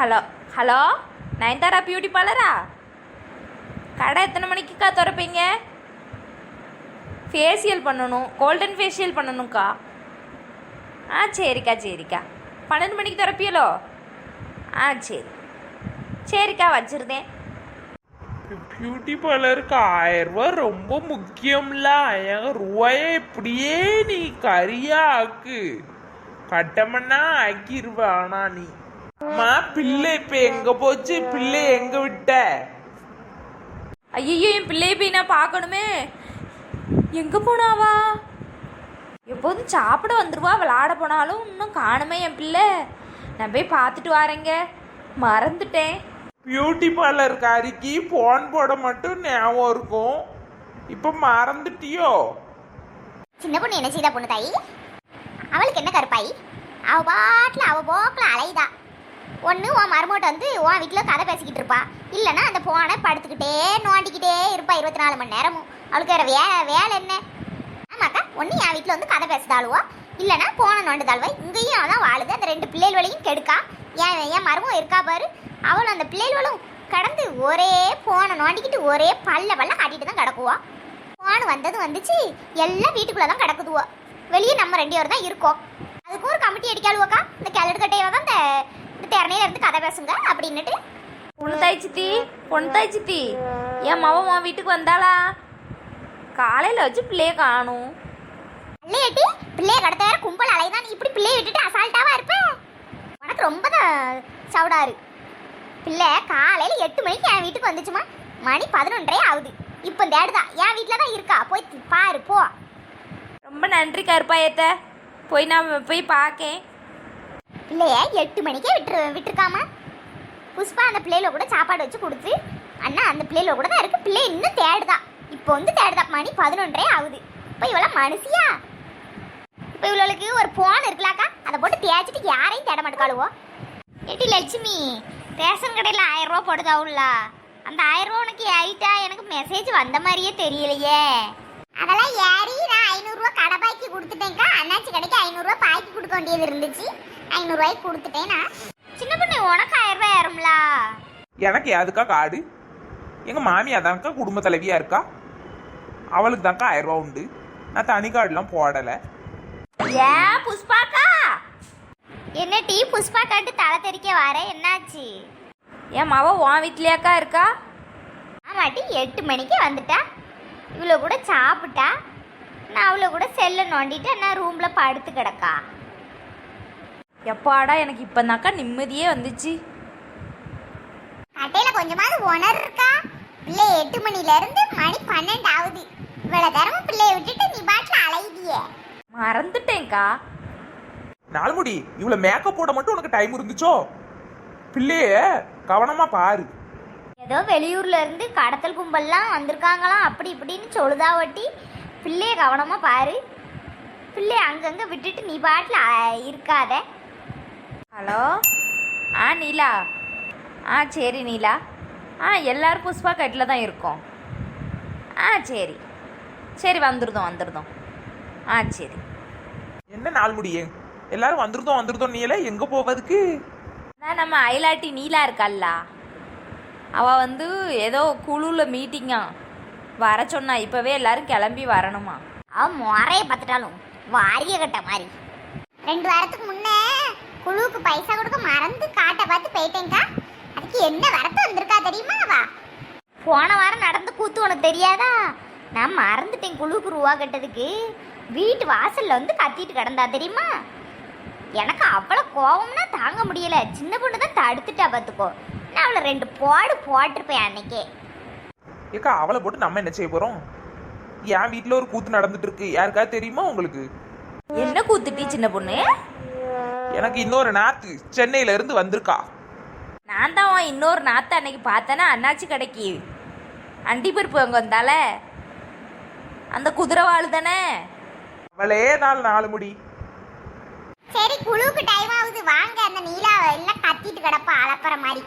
Hello hello Nayanthara beauty பார்லரா? கடை எத்தனை மணிக்குக்கா திறப்பீங்க? ஃபேஷியல் பண்ணணும், கோல்டன் ஃபேஷியல் பண்ணணும்க்கா. சரிக்கா சரிக்கா. 12 மணிக்கு திறப்பியலோ? சரி சரிக்கா, வச்சுருந்தேன். பியூட்டி பார்லருக்கு 1000 ரூபாய் ரொம்ப முக்கியம்ல. 1000 ரூபாய இப்படியே நீ கரியா ஆக்கு, கட்டமன்னா ஆக்கிருவ. ஆனா நீ அம்மா பிள்ளை இப்ப எங்க போச்சு? பிள்ளை எங்க விட்ட? ஐயோ, என் பிள்ளையை போய் நான் பார்க்கணுமே. எங்கே போனாவா? எப்போதும் சாப்பிட வந்துடுவா, விளாட போனாலும் இன்னும் காணுமே என் பிள்ளை. நான் போய் பார்த்துட்டு வரேங்க, மறந்துட்டேன். பியூட்டி பார்லர்காரிக்கு போன் போட மட்டும் ஞாபகம் இருக்கும், இப்ப மறந்துட்டியோ? சின்ன பொண்ணு என்ன செய்தா பொண்ணு தாயி? அவளுக்கு என்ன கருப்பாயி? அவ பாட்டில் அவ போக்கில் அலைதா. ஒன்று உன் மருமோட்ட வந்து உன் வீட்டில் கதை பேசிக்கிட்டு இருப்பா, இல்லைன்னா அந்த போனை படுத்துக்கிட்டே நோண்டிக்கிட்டே இருப்பா 24 மணி நேரமும். அவளுக்கு வேற வேலை என்ன? ஆமாக்கா, ஒன்று என் வீட்டில் வந்து கதை பேசுதாளுவோ, இல்லைன்னா போனை நோண்டுதாளுவா. இங்கேயும் அவதான் வாழுது. அந்த 2 பிள்ளைகளையும் கெடுக்கா. என் மருமம் இருக்கா பாரு, அவளும் அந்த பிள்ளைகளும் கடந்து ஒரே போனை நோண்டிக்கிட்டு ஒரே பல்ல காட்டிட்டு தான் கிடக்குவா. போன் வந்தது வந்துச்சு, எல்லாம் வீட்டுக்குள்ளே தான் கிடக்குதுவோ. வெளியே நம்ம 2 பேர் தான் இருக்கோம். அதுக்கும் ஒரு கமிட்டி அடிக்காளுவோக்கா. இந்த கேலட் கட்டையை தான் இந்த திறனையில இருந்து கதை பேசுங்க அப்படின்னுட்டு. பொண்ணுத்தாய் சித்தி, என் மவன் உன் வீட்டுக்கு வந்தாளா? காலையில் வச்சு பிள்ளைய காணும். பிள்ளையட்டி பிள்ளைய கடத்த வேற கும்பல் அலைதான். நீ இப்படி பிள்ளைய விட்டுட்டு அசால்ட்டாவா இருப்ப? உனக்கு ரொம்ப சவுடாரு. பிள்ளை காலையில் 8 மணிக்கு என் வீட்டுக்கு வந்துச்சுமா. மணி 11:30 ஆகுது. இப்போ தேடுதா என் வீட்டில் தான் இருக்கா. போய் பாரு போ. ரொம்ப நன்றி கருப்பாயத்தை, நான் போய் பார்க்கேன். பிள்ளைய 8 மணிக்கே விட்டுருக்காமா. புஷ்பா அந்த பிள்ளையில கூட சாப்பாடு வச்சு கொடுத்து, அண்ணா அந்த பிள்ளையில கூட தான் இருக்கு. பிள்ளை இன்னும் தேடுதா. இப்போ வந்து தேடுதா. மணி 11:30 ஆகுது. இப்போ இவள மனுஷியா? இப்போ இவளுக்கு ஒரு போன் இருக்கலாக்கா, அதை போட்டு தேய்ச்சிட்டு யாரையும் தேட மாட்டுக்காளுவோ. ஏட்டி லட்சுமி, ரேஷன் கடையில் 1000 ரூபா போடுதாவுல்ல, அந்த 1000 ரூபா உனக்கு ஆயிட்டா? எனக்கு மெசேஜ் வந்த மாதிரியே தெரியலையே. அதெல்லாம் ஏறி நான் 500 ரூபா கடை பாக்கி கொடுத்துட்டேன்க்கா. அண்ணாச்சி கடைக்கு 500 ரூபா பாக்கி கொடுக்க வேண்டியது இருந்துச்சு. 500 ரூபாய்க்கு கொடுத்துட்டேனா. சின்ன பொண்ணு உனக்கு 1000 ரூபாய் ஏறும்ல. எனக்கு எதுக்கா கார்டு? எங்க மாமியா தான்க்கா குடும்ப தலைவியா இருக்கா, அவளுக்கு தான்க்கா 1000 ரூபா உண்டு. நான் தனி கார்டுலாம் போடலை. ஏன் புஷ்பாக்கா? என்ன டீ புஷ்பா காட்டு தலை தெறிக்க வர? என்னாச்சு? என் மவ உன் வீட்லையாக்கா இருக்கா? ஆமாட்டி, 8 மணிக்கு வந்துட்டா. இவ்வளோ கூட சாப்பிட்டா. நான் அவ்வளோ கூட செல்லை நோண்டிட்டு நான் ரூமில் படுத்து கிடக்கா. எப்பாடா, எனக்கு இப்போதாக்கா நிம்மதியே வந்துச்சு. கட்டையில் கொஞ்சமாவது உணர் இருக்கா? பிள்ளை 8 மணிலேருந்து மணி 12 ஆகுது. இவ்வளோ தரமும் பிள்ளைய விட்டுட்டு நீ பாட்டில் அலைதியே. மறந்துட்டேன்க்கா. நாலுமுடி, இவ்வளவு மேக்கப் போட மட்டும் உனக்கு டைம் இருந்துச்சோ? பிள்ளைய கவனமா பாரு. ஏதோ வெளியூர்ல இருந்து கடத்தல் கும்பல்லாம் வந்திருக்காங்களாம், அப்படி இப்படின்னு சொல்லுதா வட்டி. பிள்ளைய கவனமா பாரு. பிள்ளைய அங்கங்க விட்டுட்டு நீ பாட்டில் இருக்காத. ஹலோ, நீலா. சரி நீலா. எல்லாரும் புஷ்பா கட்டில் தான் இருக்கோம். சரி சரி, வந்துருந்தோம். சரி. என்ன நாள்முடியே, எல்லாரும் வந்துருந்தோம் நீல எங்க போவதுக்கு? நம்ம அயலாட்டி நீலா இருக்கால்ல, அவள் வந்து ஏதோ குழுவில் மீட்டிங்கா வர சொன்னா. இப்போவே எல்லாரும் கிளம்பி வரணுமா? அவன் முறையை பார்த்துட்டாலும் வாரிய கட்ட மாதிரி. 2 வாரத்துக்கு முன்னே குழுவுக்கு பைசா கொடுக்க மறந்து காட்டை பார்த்து போயிட்டேங்க்கா. அதுக்கு என்ன வரத்து வந்திருக்கா தெரியுமா? போன வாரம் நடந்து கூத்து உனக்கு தெரியாதா? நான் மறந்துட்டேன். குழுவுக்கு ரூபா கட்டதுக்கு வீட்டு வாசல்ல வந்து கத்திட்டு கிடந்தா தெரியுமா? எனக்கு அவ்வளோ கோபம்னா தாங்க முடியல. சின்ன பொண்ணு தான் தடுத்துட்டா பார்த்துக்கோ. நான் அவளை 2 போட்டிருப்பேன் அன்னைக்கே. ஏக்கா, அவளை போட்டு நம்ம என்ன செய்ய போறோம்? என் வீட்டுல ஒரு கூத்து நடந்துட்டு இருக்கு, யாருக்காவது தெரியுமா உங்களுக்கு? என்ன கூத்துட்டி சின்ன பொண்ணு? எனக்கு இன்னொரு நாத்து சென்னையில இருந்து வந்திருக்கா. நான் தான் இன்னொரு நாத்தை அன்னைக்கு பார்த்தேன்னா அண்ணாச்சி கடைக்கு அண்டிப்பருப்பு அங்கே வந்தால, அந்த குதிரைவாள் தானே அவளே நாலுமுடி. சரி, குழுவுக்கு டைம் ஆகுது, வாங்க. அந்த நீலா எல்லாம் கத்திட்டு கிடப்பா அலப்பற மாதிரி.